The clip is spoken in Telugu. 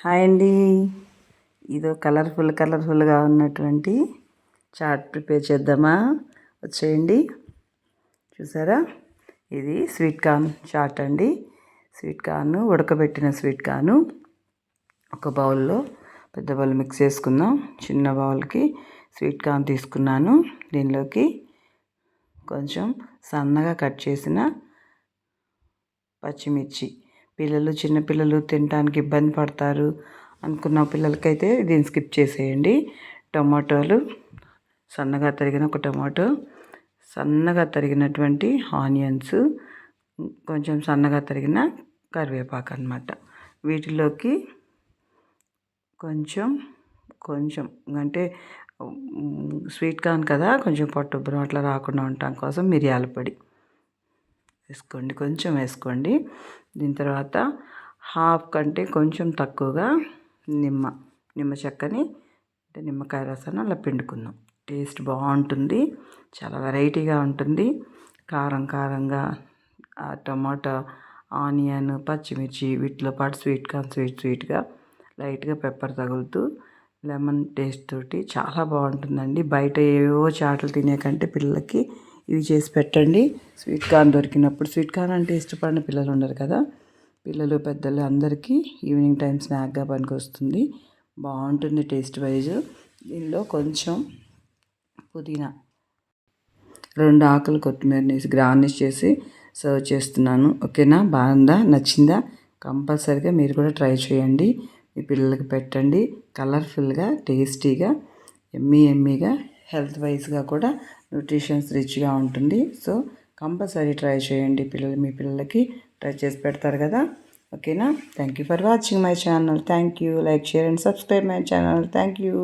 హాయ్ అండి. ఇదో కలర్ఫుల్గా ఉన్నటువంటి చాట్ ప్రిపేర్ చేద్దామా? వచ్చేయండి. చూసారా, ఇది స్వీట్ కార్న్ చాట్ అండి. స్వీట్ కార్న్, ఉడకబెట్టిన స్వీట్ కార్న్ ఒక బౌల్లో, పెద్ద బౌల్ మిక్స్ చేసుకుందాం. చిన్న బౌల్కి స్వీట్ కార్న్ తీసుకున్నాను. దీనిలోకి కొంచెం సన్నగా కట్ చేసిన పచ్చిమిర్చి, చిన్నపిల్లలు తినడానికి ఇబ్బంది పడతారు అనుకున్న పిల్లలకైతే దీన్ని స్కిప్ చేసేయండి. టమాటోలు, సన్నగా తరిగిన ఒక టమాటో, సన్నగా తరిగినటువంటి ఆనియన్స్, కొంచెం సన్నగా తరిగిన కరివేపాకు అన్నమాట. వీటిలోకి కొంచెం అంటే స్వీట్ కార్న్ కదా, కొంచెం పట్టుబ్బరం అట్లా రాకుండా ఉండటం కోసం మిరియాల పొడి వేసుకోండి, కొంచెం వేసుకోండి. దీని తర్వాత హాఫ్ కంటే కొంచెం తక్కువగా నిమ్మ చెక్కని, అంటే నిమ్మకాయ రసాన్ని అలా పిండుకుందాం. టేస్ట్ బాగుంటుంది, చాలా వెరైటీగా ఉంటుంది. కారంగా ఆ టమాటా, ఆనియన్, పచ్చిమిర్చి వీటిలో పాటు స్వీట్ కార్న్ స్వీట్గా లైట్గా పెప్పర్ తగులుతూ లెమన్ టేస్ట్ తోటి చాలా బాగుంటుందండి. బయట ఏవో చాట్లు తినే కంటే పిల్లలకి ఇవి చేసి పెట్టండి. స్వీట్ కార్న్ దొరికినప్పుడు, స్వీట్ కార్న్ అంటే ఇష్టపడిన పిల్లలు ఉండరు కదా, పిల్లలు పెద్దలు అందరికీ ఈవినింగ్ టైం స్నాక్గా పనికి వస్తుంది. బాగుంటుంది టేస్ట్ వైజ్. దీనిలో కొంచెం పుదీనా, 2 ఆకులు కొత్తిమీర వేసి గార్నిష్ చేసి సర్వ్ చేస్తున్నాను. ఓకేనా? బాగుందా? నచ్చిందా? కంపల్సరీగా మీరు కూడా ట్రై చేయండి. మీ పిల్లలకి పెట్టండి. కలర్ఫుల్గా, టేస్టీగా, ఎమ్మీగా, హెల్త్ వైజ్గా కూడా న్యూట్రిషన్స్ రిచ్గా ఉంటుంది. సో కంపల్సరీ ట్రై చేయండి. మీ పిల్లలకి ట్రై చేసి పెడతారు కదా. ఓకేనా? Thank you for watching my channel. Thank you. Like, share and subscribe my channel. Thank you.